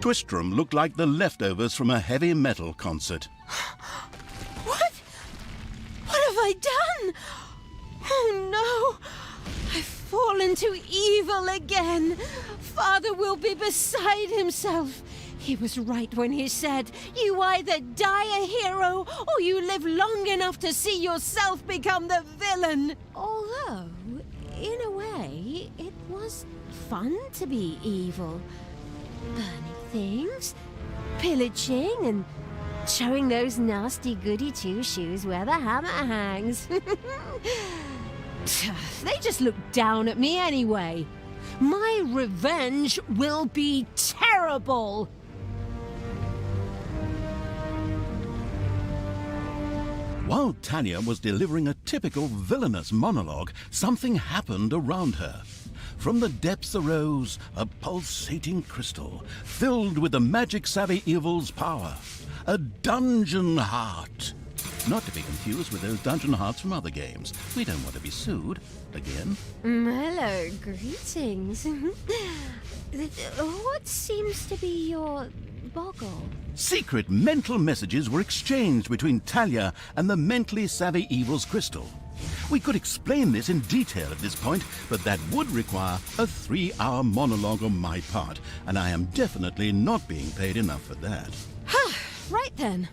Twistram looked like the leftovers from a heavy metal concert. What? What have I done? Oh no! I've fallen to evil again. Father will be beside himself. He was right when he said, you either die a hero or you live long enough to see yourself become the villain. Although, in a way, it was fun to be evil. Burning things, pillaging, and showing those nasty goody two-shoes where the hammer hangs. They just look down at me anyway. My revenge will be terrible. While Talia was delivering a typical villainous monologue, something happened around her. From the depths arose a pulsating crystal, filled with the magic-savvy evil's power. A dungeon heart. Not to be confused with those dungeon hearts from other games. We don't want to be sued. Again. Hello, greetings. What seems to be your boggle? Secret mental messages were exchanged between Talia and the mentally savvy evil's crystal. We could explain this in detail at this point, but that would require a 3-hour monologue on my part, and I am definitely not being paid enough for that. Right then.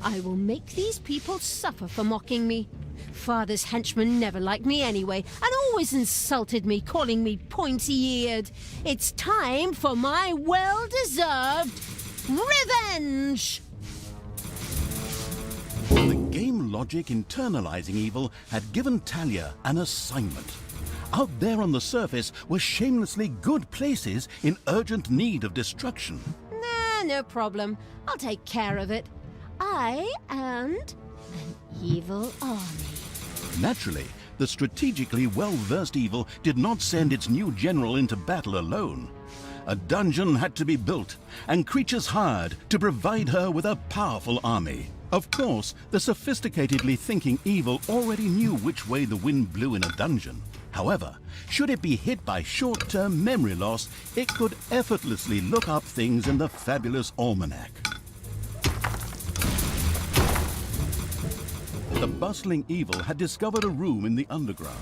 I will make these people suffer for mocking me. Father's henchmen never liked me anyway, and always insulted me, calling me pointy-eared. It's time for my well-deserved revenge! The game logic internalizing evil had given Talia an assignment. Out there on the surface were shamelessly good places in urgent need of destruction. Nah, no problem. I'll take care of it. I and an evil army. Naturally, the strategically well-versed evil did not send its new general into battle alone. A dungeon had to be built, and creatures hired to provide her with a powerful army. Of course, the sophisticatedly thinking evil already knew which way the wind blew in a dungeon. However, should it be hit by short-term memory loss, it could effortlessly look up things in the fabulous almanac. The bustling evil had discovered a room in the underground.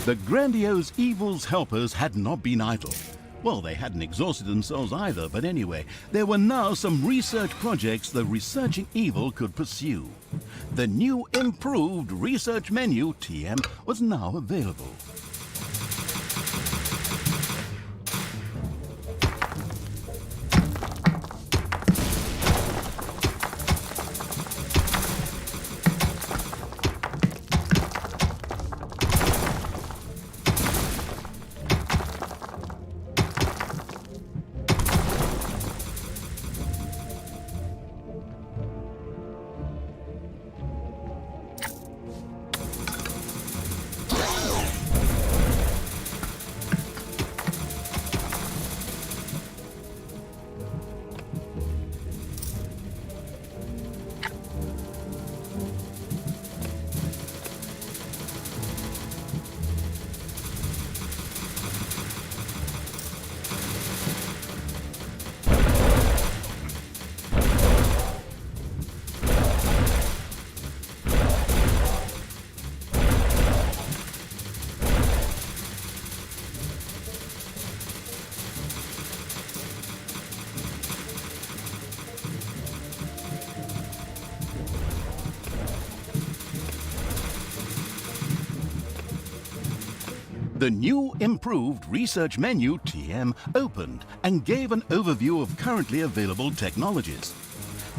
The grandiose evil's helpers had not been idle. Well, they hadn't exhausted themselves either, but anyway, there were now some research projects the researching evil could pursue. The new improved research menu, TM, was now available. The new improved research menu, TM, opened and gave an overview of currently available technologies.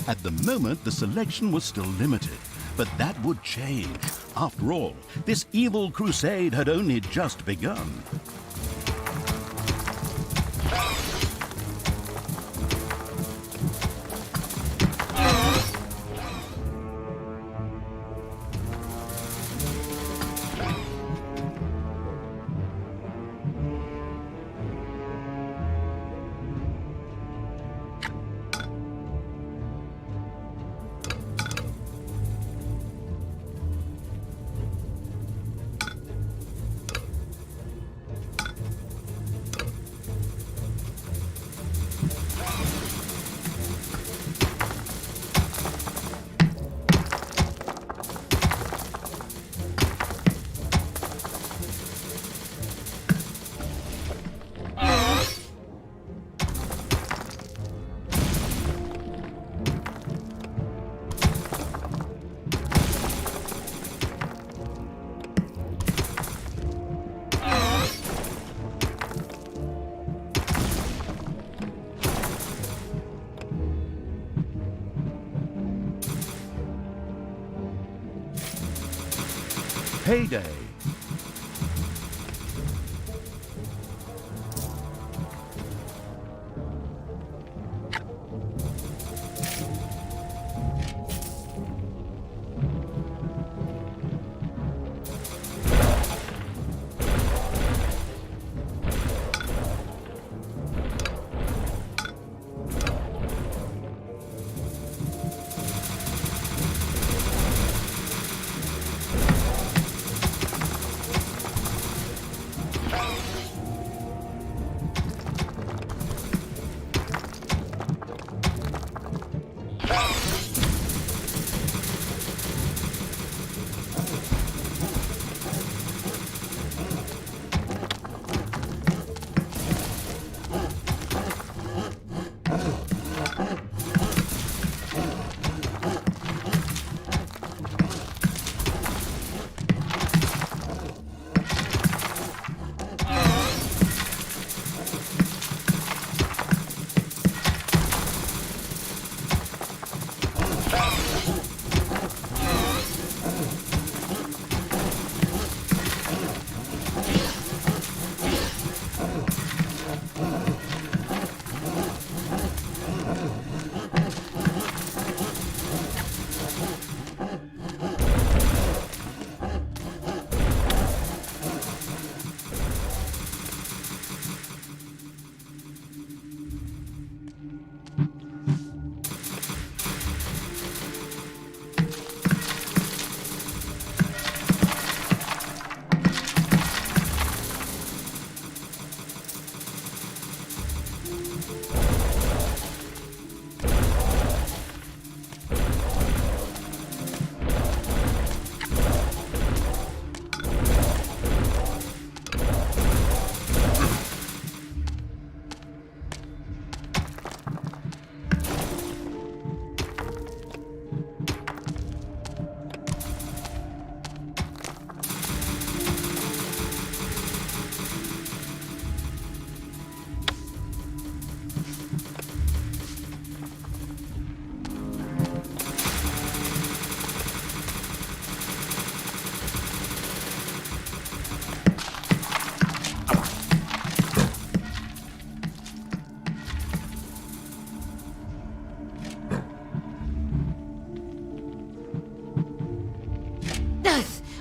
At the moment, the selection was still limited, but that would change. After all, this evil crusade had only just begun. payday.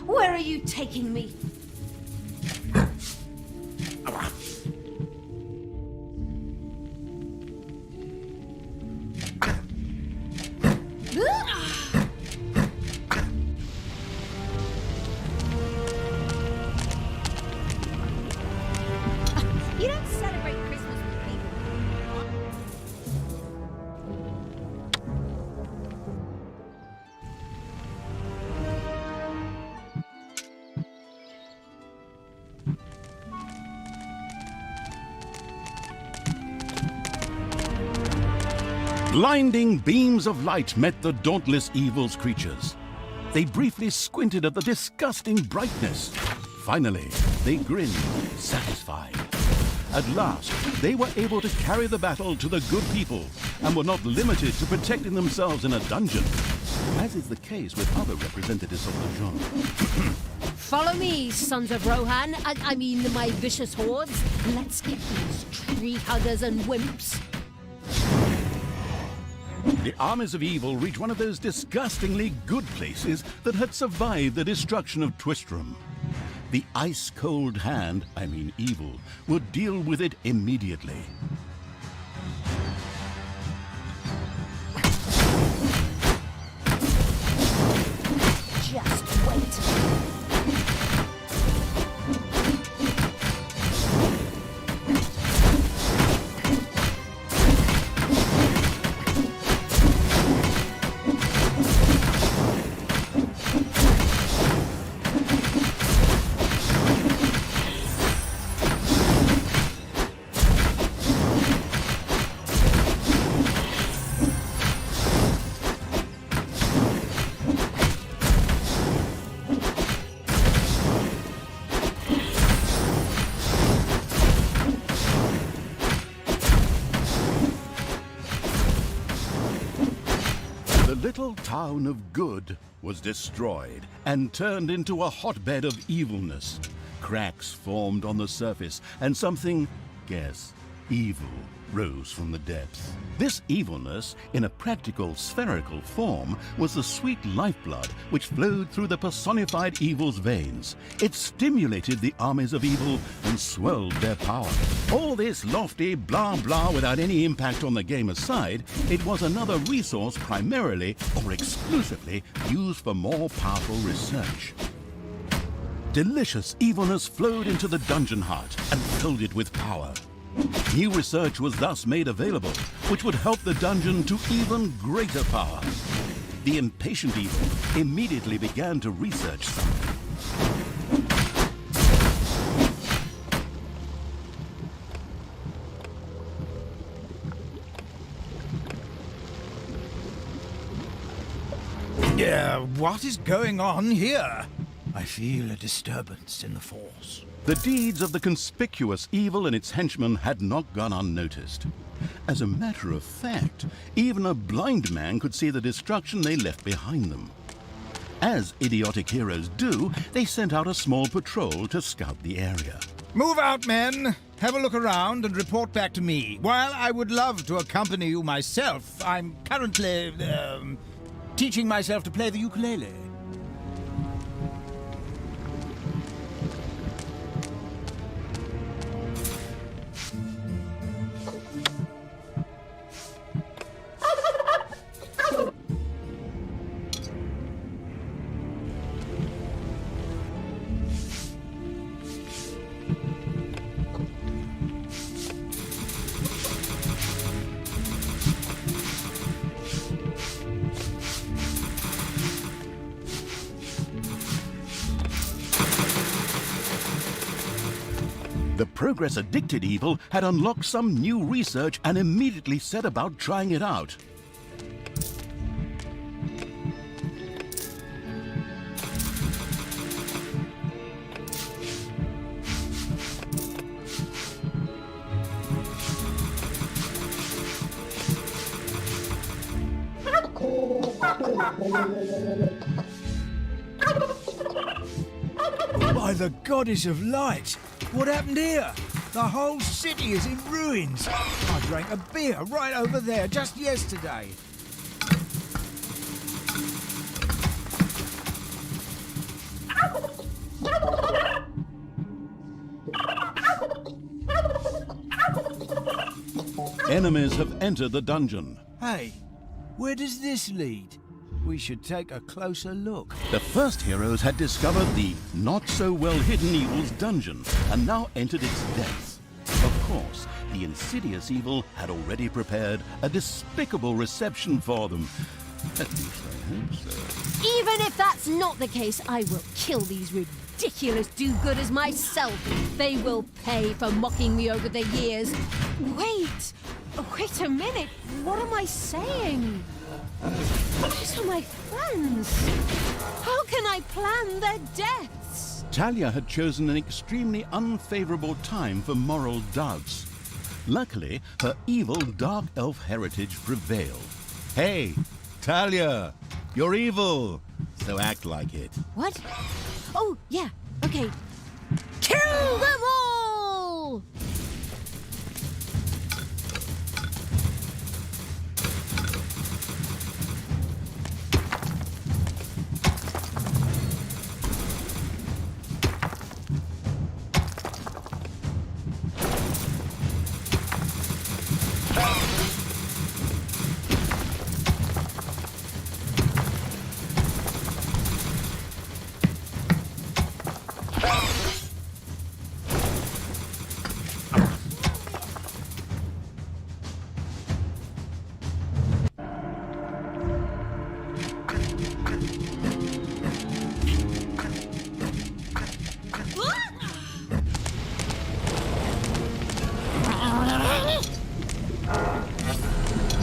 Where are you taking me? You don't celebrate Christmas with people. Blinding beams of light met the dauntless evil's creatures. They briefly squinted at the disgusting brightness. Finally, they grinned, satisfied. At last, they were able to carry the battle to the good people and were not limited to protecting themselves in a dungeon, as is the case with other representatives of the genre. Follow me, sons of Rohan. I mean, my vicious hordes. Let's get these tree huggers and wimps. The armies of evil reached one of those disgustingly good places that had survived the destruction of Twistram. The ice-cold hand, I mean evil, would deal with it immediately. Just wait. evil town of Good was destroyed and turned into a hotbed of evilness. Cracks formed on the surface, and something, guess, evil rose from the depths. This evilness, in a practical spherical form, was the sweet lifeblood which flowed through the personified evil's veins. It stimulated the armies of evil and swelled their power. All this lofty blah blah without any impact on the game aside, it was another resource primarily or exclusively used for more powerful research. Delicious evilness flowed into the dungeon heart and filled it with power. New research was thus made available, which would help the dungeon to even greater power. The impatient evil immediately began to research something. What is going on here? I feel a disturbance in the force. The deeds of the conspicuous evil and its henchmen had not gone unnoticed. As a matter of fact, even a blind man could see the destruction they left behind them. As idiotic heroes do, they sent out a small patrol to scout the area. Move out, men! Have a look around and report back to me. While I would love to accompany you myself, I'm currently, teaching myself to play the ukulele. The progress-addicted evil had unlocked some new research and immediately set about trying it out. By the goddess of light! What happened here? The whole city is in ruins. I drank a beer right over there just yesterday. Enemies have entered the dungeon. Hey, where does this lead? We should take a closer look. The first heroes had discovered the not-so-well-hidden evil's dungeon and now entered its depths. Of course, the insidious evil had already prepared a despicable reception for them. At least I hope so. Even if that's not the case, I will kill these ridiculous do-gooders myself. They will pay for mocking me over the years. Wait a minute. What am I saying? These are my friends. How can I plan their deaths? Talia had chosen an extremely unfavorable time for moral doubts. Luckily, her evil dark elf heritage prevailed. Hey, Talia, you're evil, so act like it. What? Oh, yeah, okay. Kill them all!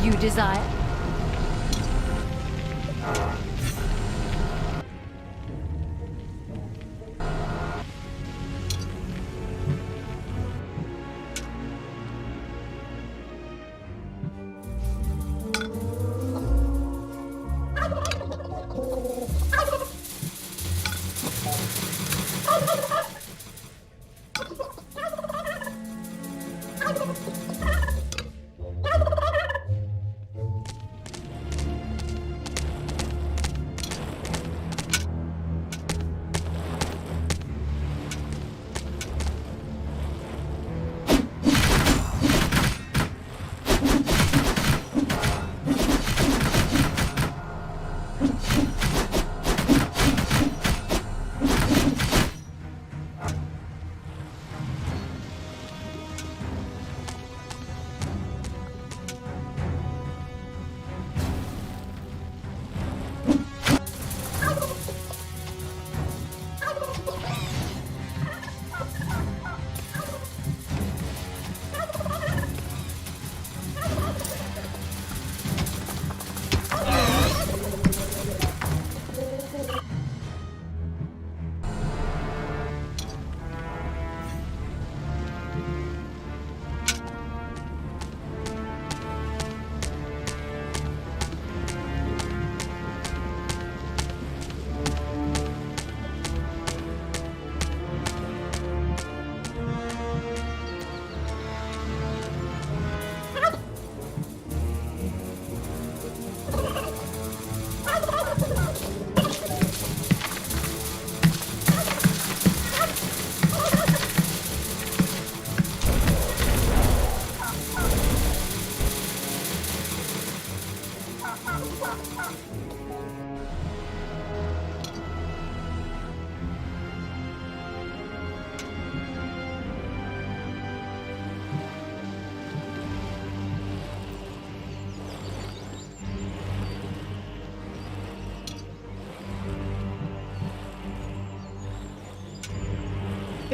You desire?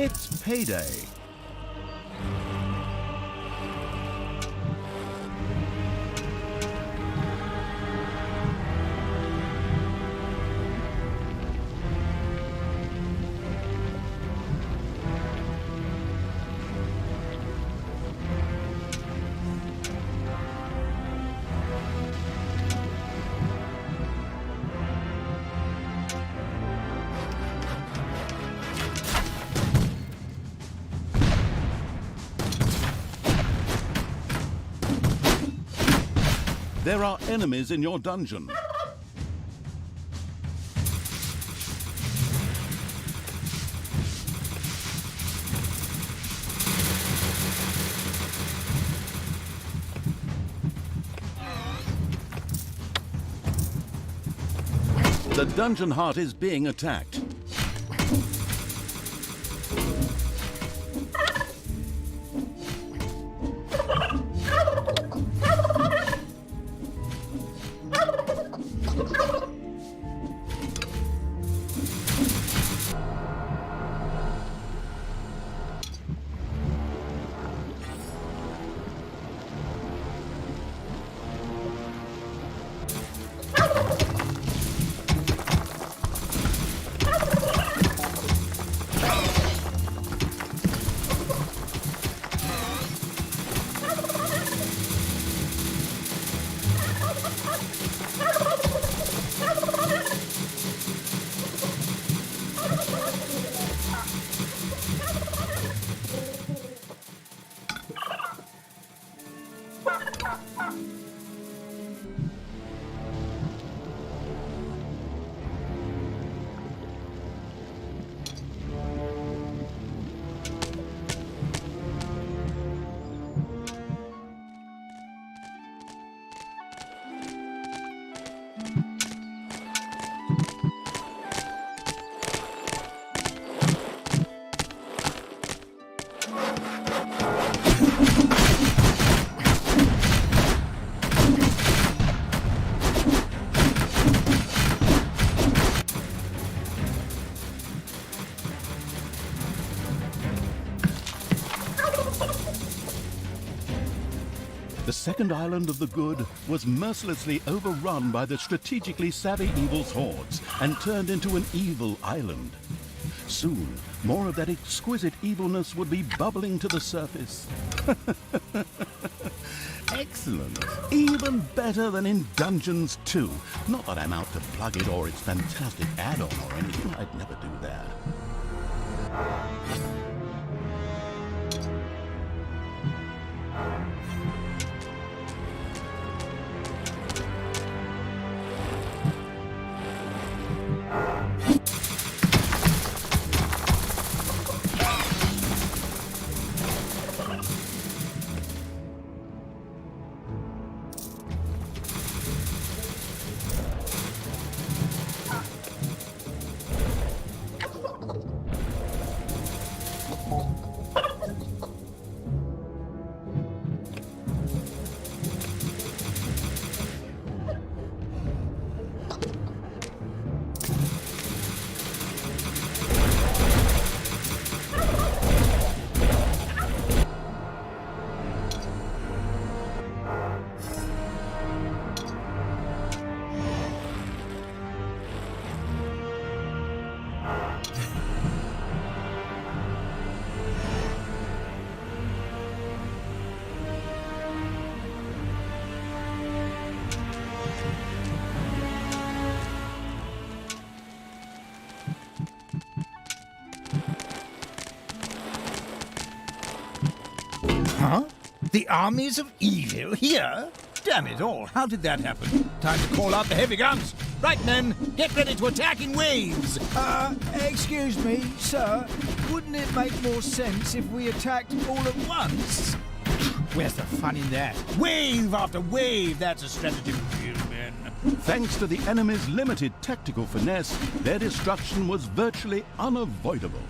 It's payday. There are enemies in your dungeon. The dungeon heart is being attacked. The second island of the good was mercilessly overrun by the strategically savvy evil's hordes and turned into an evil island. Soon, more of that exquisite evilness would be bubbling to the surface. Excellent. Even better than in Dungeons 2. Not that I'm out to plug it or its fantastic add-on or anything. I'd never do that. Huh? The armies of evil here? Damn it all, how did that happen? Time to call out the heavy guns. Right, men, get ready to attack in waves. Excuse me, sir. Wouldn't it make more sense if we attacked all at once? Where's the fun in that? Wave after wave, that's a strategy for you, men. Thanks to the enemy's limited tactical finesse, their destruction was virtually unavoidable.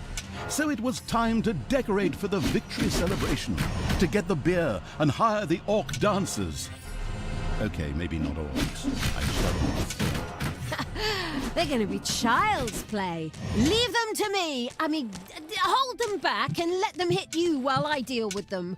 So it was time to decorate for the victory celebration, to get the beer and hire the orc dancers. Okay, maybe not orcs. I shudder. They're going to be child's play. Leave them to me. I mean, hold them back and let them hit you while I deal with them.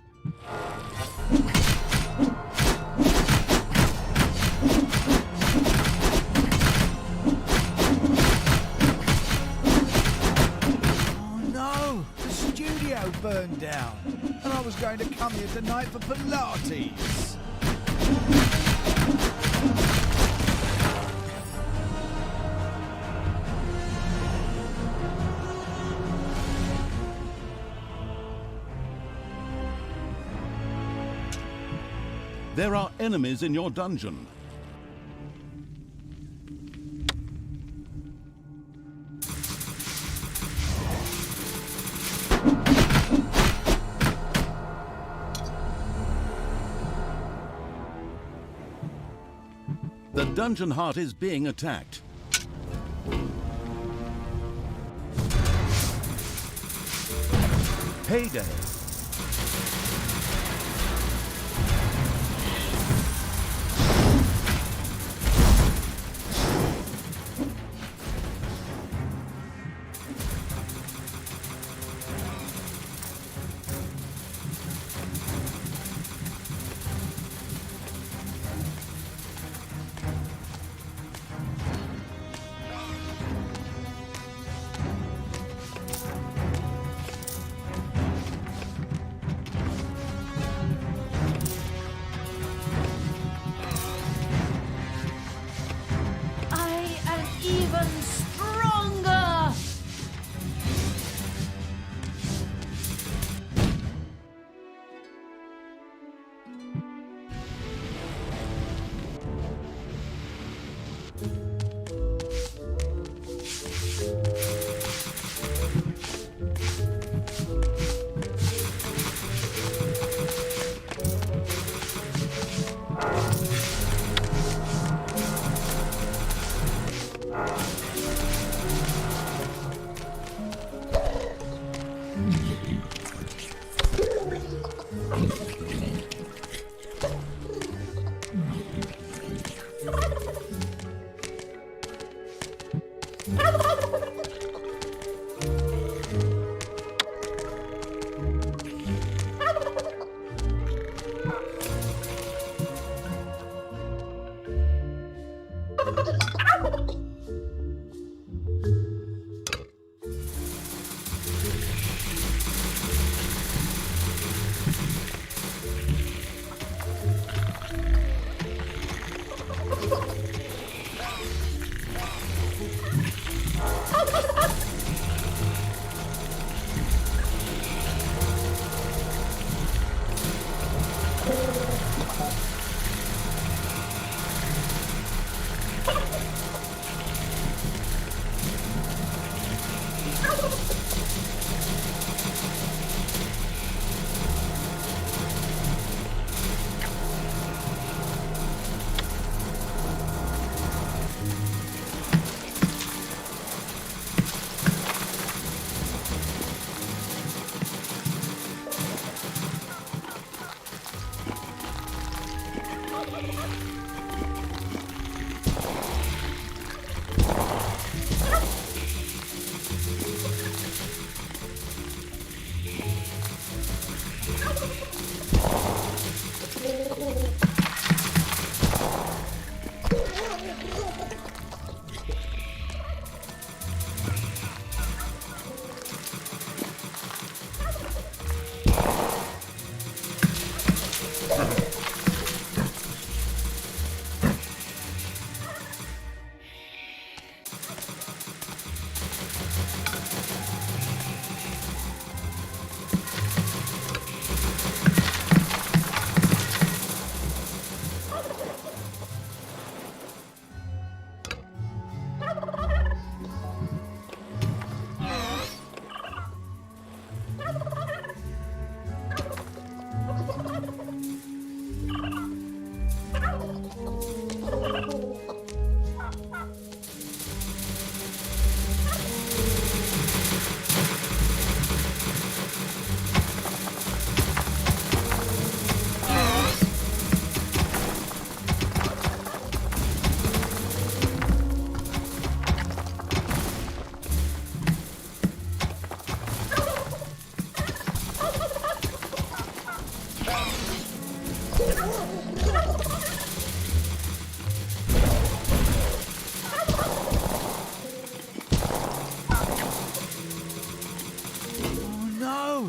Oh no! The studio burned down. And I was going to come here tonight for Pilates. There are enemies in your dungeon. The dungeon heart is being attacked. Payday.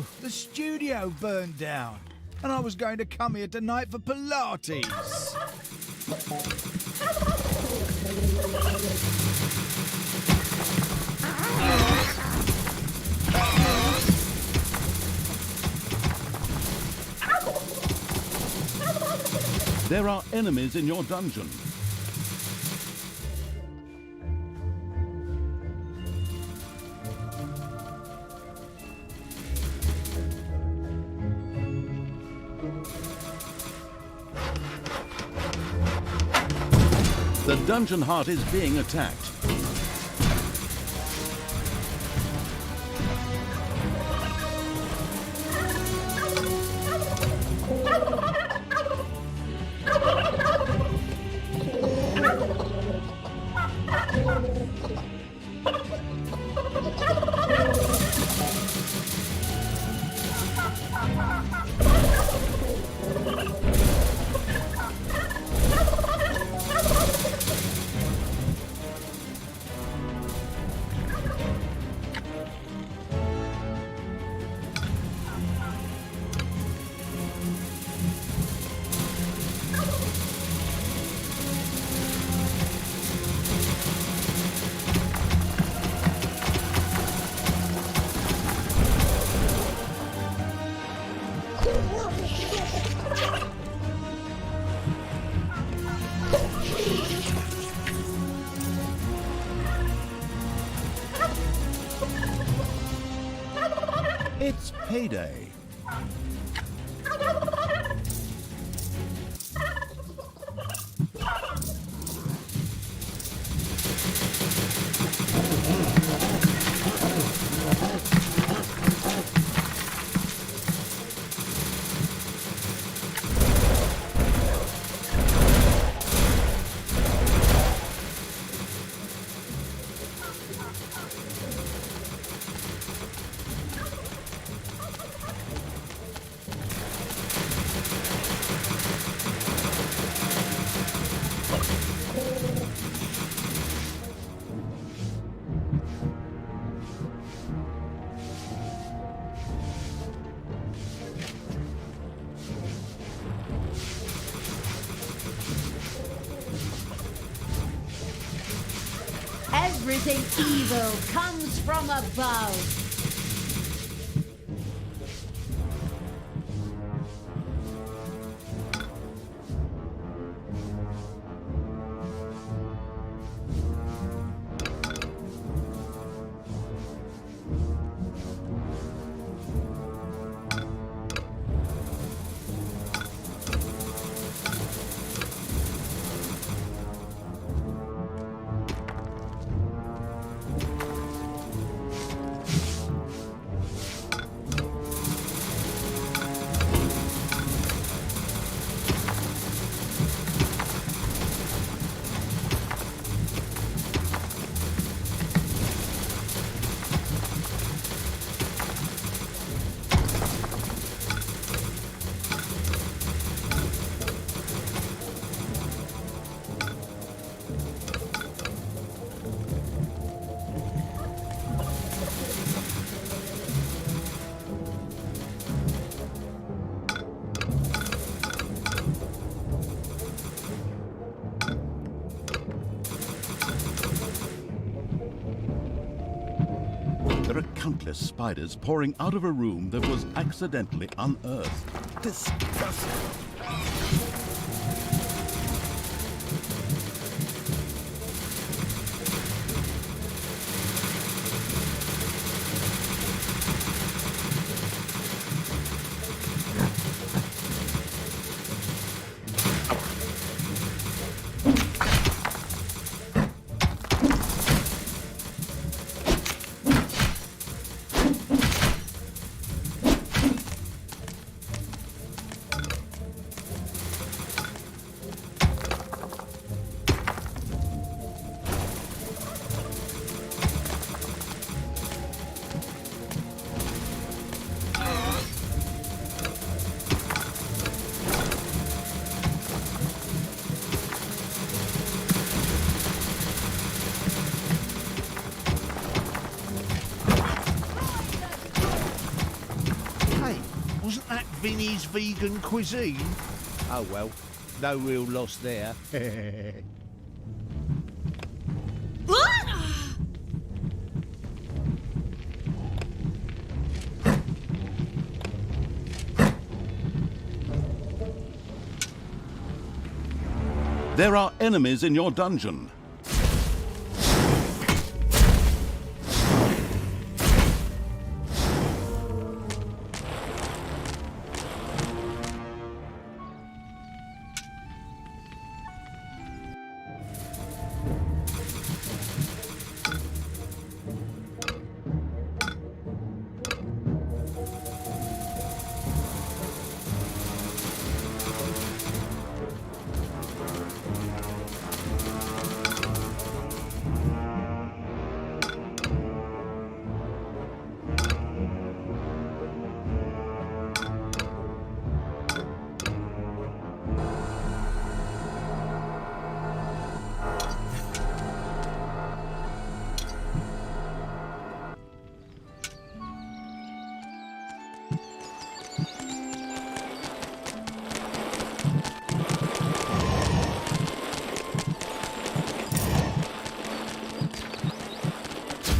no! The studio burned down. And I was going to come here tonight for Pilates. There are enemies in your dungeon. The dungeon heart is being attacked. It's payday. Everything evil comes from above. There are countless spiders pouring out of a room that was accidentally unearthed. Disgusting. Vinny's vegan cuisine? Oh well, no real loss there. There are enemies in your dungeon.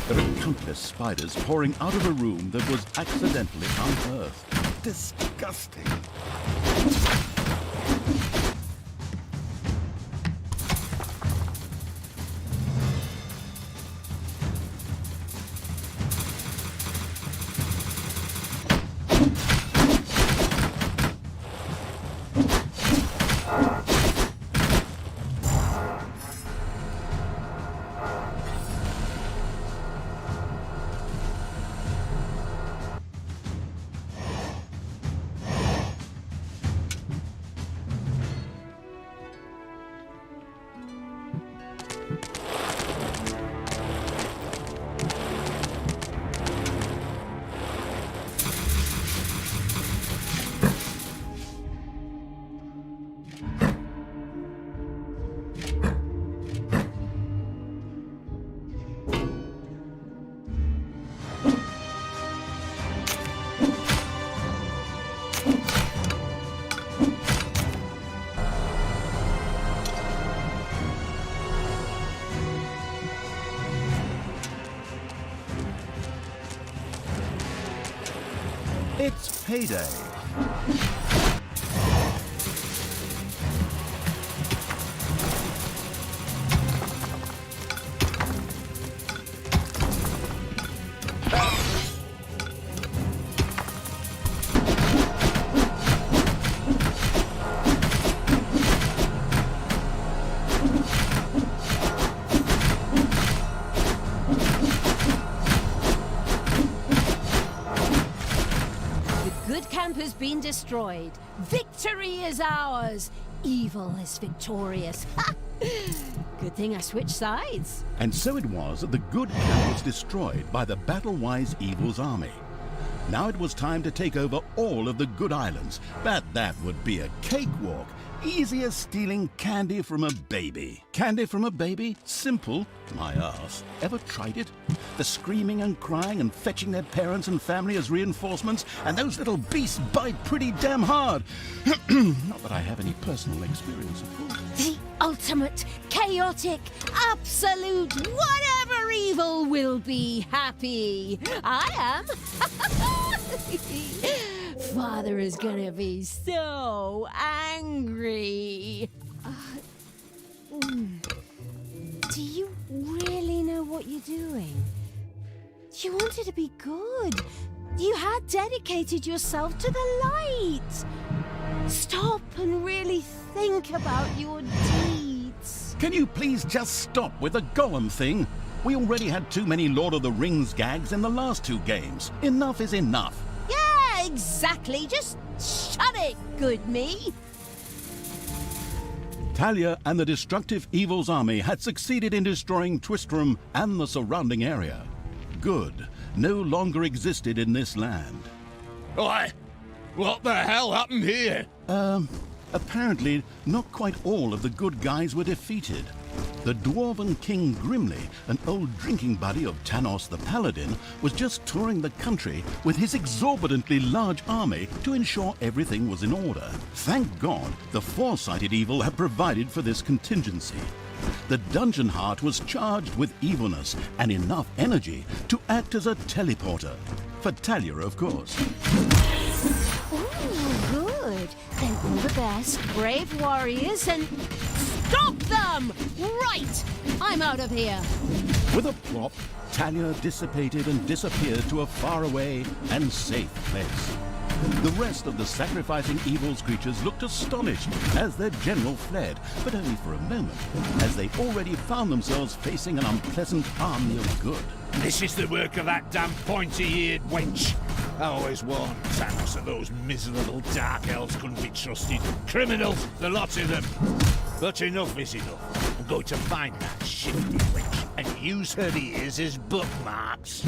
There are countless spiders pouring out of a room that was accidentally unearthed. Disgusting. It's payday. Camp has been destroyed. Victory is ours. Evil is victorious. Good thing I switched sides. And so it was that the good camp was destroyed by the battle-wise evil's army. Now it was time to take over all of the good islands, but that would be a cakewalk. Easy as stealing candy from a baby. Candy from a baby? Simple. My ass. Ever tried it? The screaming and crying and fetching their parents and family as reinforcements, and those little beasts bite pretty damn hard. Not that I have any personal experience, of course. The ultimate, chaotic, absolute, whatever evil will be happy. I am. Father is gonna be so angry. Do you really know what you're doing? You wanted to be good. You had dedicated yourself to the light. Stop and really think about your deeds. Can you please just stop with the golem thing? We already had too many Lord of the Rings gags in the last two games. Enough is enough. Yeah, exactly. Just shut it, good me. Talia and the destructive evil's army had succeeded in destroying Twistram and the surrounding area. Good no longer existed in this land. Oi! What the hell happened here? Apparently not quite all of the good guys were defeated. The dwarven King Grimly, an old drinking buddy of Tanos the Paladin, was just touring the country with his exorbitantly large army to ensure everything was in order. Thank God, the foresighted evil had provided for this contingency. The dungeon heart was charged with evilness and enough energy to act as a teleporter. For Talia, of course. Oh, good. Then all the best, brave warriors, and stop them! Right! I'm out of here. With a plop, Talia dissipated and disappeared to a faraway and safe place. The rest of the sacrificing evil's creatures looked astonished as their general fled, but only for a moment, as they already found themselves facing an unpleasant army of good. This is the work of that damn pointy-eared wench. I always warned Thanos that those miserable dark elves couldn't be trusted. Criminals, the lot of them. But enough is enough. I'm going to find that shifty witch and use her ears as bookmarks.